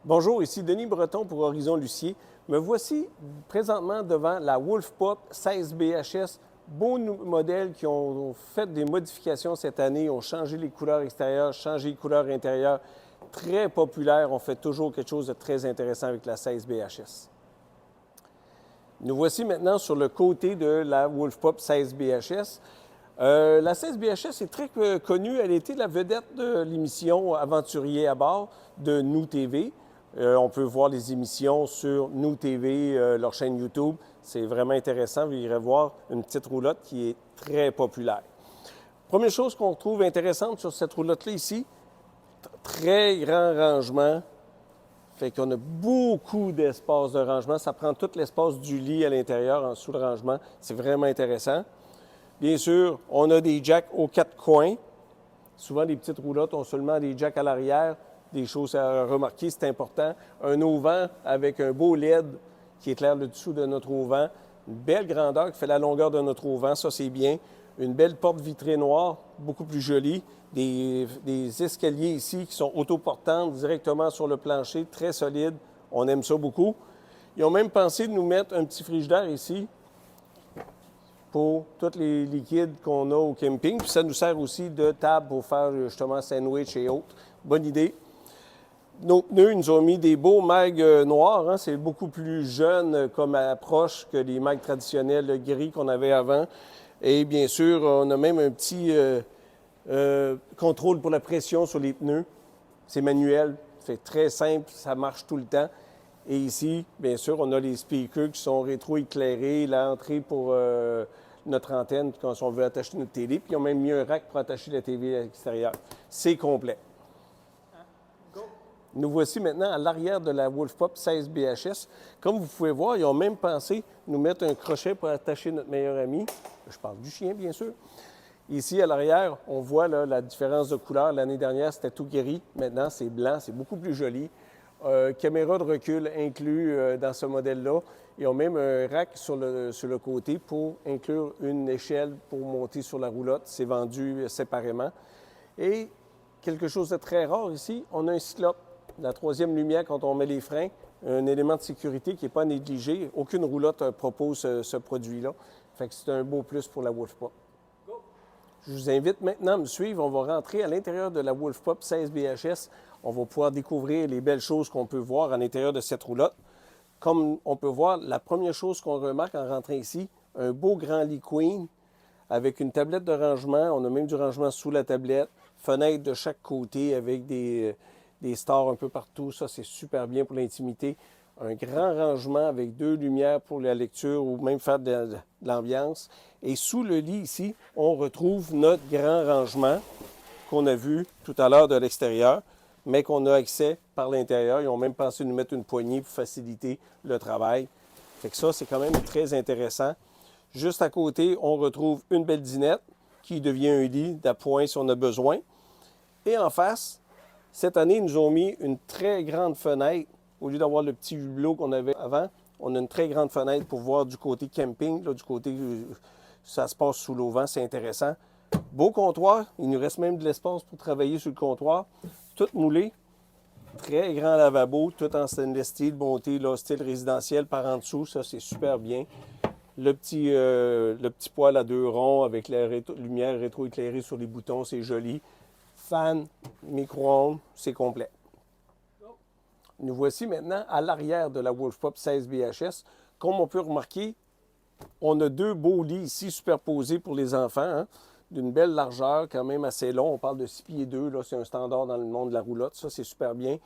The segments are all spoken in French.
Bonjour, ici Denis Breton pour Horizon Lucier. Me voici présentement devant la Wolfpop 16 BHS. Beaux modèles qui ont fait des modifications cette année, ont changé les couleurs extérieures, changé les couleurs intérieures. Très populaire, on fait toujours quelque chose de très intéressant avec la 16 BHS. Nous voici maintenant sur le côté de la Wolfpop 16 BHS. La 16 BHS est très connue. Elle était la vedette de l'émission Aventurier à bord de Nous TV. On peut voir les émissions sur Nous TV, leur chaîne YouTube. C'est vraiment intéressant. Vous irez voir une petite roulotte qui est très populaire. Première chose qu'on trouve intéressante sur cette roulotte-là ici, très grand rangement. Fait qu'on a beaucoup d'espace de rangement. Ça prend tout l'espace du lit à l'intérieur, en dessous le rangement. C'est vraiment intéressant. Bien sûr, on a des jacks aux quatre coins. Souvent, les petites roulottes ont seulement des jacks à l'arrière. Des choses à remarquer, c'est important. Un auvent avec un beau LED qui éclaire le dessous de notre auvent. Une belle grandeur qui fait la longueur de notre auvent, ça c'est bien. Une belle porte vitrée noire, beaucoup plus jolie. Des escaliers ici qui sont autoportants directement sur le plancher, très solides. On aime ça beaucoup. Ils ont même pensé de nous mettre un petit frigidaire ici pour tous les liquides qu'on a au camping. Puis ça nous sert aussi de table pour faire justement sandwich et autres. Bonne idée. Nos pneus, ils nous ont mis des beaux mags noirs. Hein? C'est beaucoup plus jeune comme approche que les mags traditionnels gris qu'on avait avant. Et bien sûr, on a même un petit contrôle pour la pression sur les pneus. C'est manuel, c'est très simple, ça marche tout le temps. Et ici, bien sûr, on a les speakers qui sont rétro-éclairés, l'entrée pour notre antenne quand on veut attacher notre télé. Puis ils ont même mis un rack pour attacher la télé à l'extérieur. C'est complet. Nous voici maintenant à l'arrière de la Wolfpop 16 BHS. Comme vous pouvez voir, ils ont même pensé nous mettre un crochet pour attacher notre meilleur ami. Je parle du chien, bien sûr. Ici, à l'arrière, on voit là, la différence de couleur. L'année dernière, c'était tout gris. Maintenant, c'est blanc. C'est beaucoup plus joli. Caméra de recul inclus dans ce modèle-là. Ils ont même un rack sur le côté pour inclure une échelle pour monter sur la roulotte. C'est vendu séparément. Et quelque chose de très rare ici, on a un cyclope. La troisième lumière quand on met les freins, un élément de sécurité qui n'est pas négligé. Aucune roulotte propose ce produit-là. Fait que c'est un beau plus pour la Wolfpop. Je vous invite maintenant à me suivre. On va rentrer à l'intérieur de la Wolfpop 16 BHS. On va pouvoir découvrir les belles choses qu'on peut voir à l'intérieur de cette roulotte. Comme on peut voir, la première chose qu'on remarque en rentrant ici, un beau grand lit queen avec une tablette de rangement. On a même du rangement sous la tablette. Fenêtre de chaque côté avec des stores un peu partout. Ça, c'est super bien pour l'intimité. Un grand rangement avec deux lumières pour la lecture ou même faire de l'ambiance. Et sous le lit ici, on retrouve notre grand rangement qu'on a vu tout à l'heure de l'extérieur, mais qu'on a accès par l'intérieur. Ils ont même pensé nous mettre une poignée pour faciliter le travail. Fait que ça, c'est quand même très intéressant. Juste à côté, on retrouve une belle dinette qui devient un lit d'appoint si on a besoin. Et en face, cette année, ils nous ont mis une très grande fenêtre. Au lieu d'avoir le petit hublot qu'on avait avant, on a une très grande fenêtre pour voir du côté camping, là, du côté où ça se passe sous l'auvent, c'est intéressant. Beau comptoir, il nous reste même de l'espace pour travailler sur le comptoir. Tout moulé, très grand lavabo, tout en stainless steel, bonté, là, style résidentiel par en dessous, ça c'est super bien. Le petit poêle à deux ronds avec la lumière rétro-éclairée sur les boutons, c'est joli. Fan, micro-ondes, c'est complet. Nous voici maintenant à l'arrière de la Wolfpop 16 BHS. Comme on peut remarquer, on a deux beaux lits ici superposés pour les enfants, hein, d'une belle largeur, quand même assez long. On parle de 6 pieds 2, là, c'est un standard dans le monde de la roulotte. Ça, c'est super bien.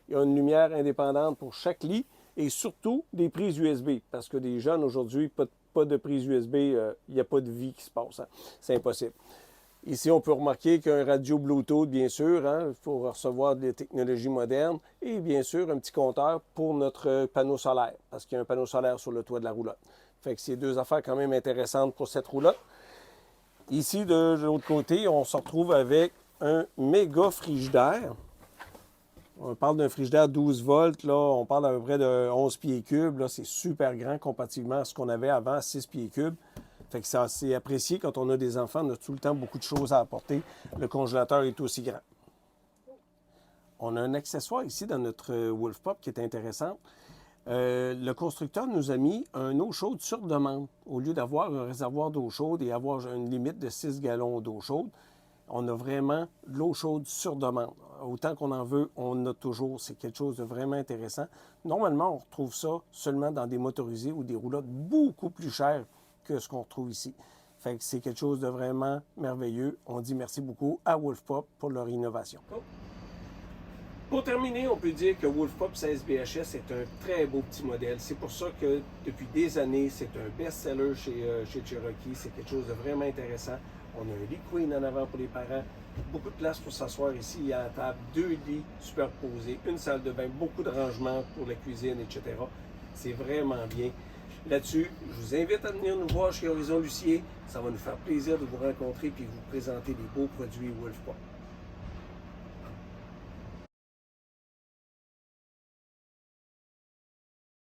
Il y a une lumière indépendante pour chaque lit et surtout des prises USB. Parce que les jeunes aujourd'hui, pas de prise USB, il n'y a pas de vie qui se passe. Hein. C'est impossible. Ici, on peut remarquer qu'il y a un radio Bluetooth, bien sûr, hein, pour recevoir des technologies modernes. Et bien sûr, un petit compteur pour notre panneau solaire, parce qu'il y a un panneau solaire sur le toit de la roulotte. Fait que c'est deux affaires quand même intéressantes pour cette roulotte. Ici, de l'autre côté, on se retrouve avec un méga frigidaire. On parle d'un frigidaire 12 volts, là, on parle à peu près de 11 pieds cubes. Là, c'est super grand comparativement à ce qu'on avait avant, 6 pieds cubes. Fait que c'est apprécié quand on a des enfants, on a tout le temps beaucoup de choses à apporter. Le congélateur est aussi grand. On a un accessoire ici dans notre Wolf Pop qui est intéressant. Le constructeur nous a mis un eau chaude sur demande. Au lieu d'avoir un réservoir d'eau chaude et avoir une limite de 6 gallons d'eau chaude, on a vraiment de l'eau chaude sur demande. Autant qu'on en veut, on en a toujours. C'est quelque chose de vraiment intéressant. Normalement, on retrouve ça seulement dans des motorisés ou des roulottes beaucoup plus chères que ce qu'on retrouve ici. Fait que c'est quelque chose de vraiment merveilleux. On dit merci beaucoup à Wolf Pop pour leur innovation. Pour terminer, on peut dire que Wolf Pop 16 BHS est un très beau petit modèle. C'est pour ça que depuis des années, c'est un best-seller chez Cherokee. C'est quelque chose de vraiment intéressant. On a un lit queen en avant pour les parents, beaucoup de place pour s'asseoir ici. Il y a la table, 2 lits superposés, une salle de bain, beaucoup de rangements pour la cuisine, etc. C'est vraiment bien. Là-dessus, je vous invite à venir nous voir chez Horizon Lucier. Ça va nous faire plaisir de vous rencontrer et vous présenter les beaux produits Wolf Pop.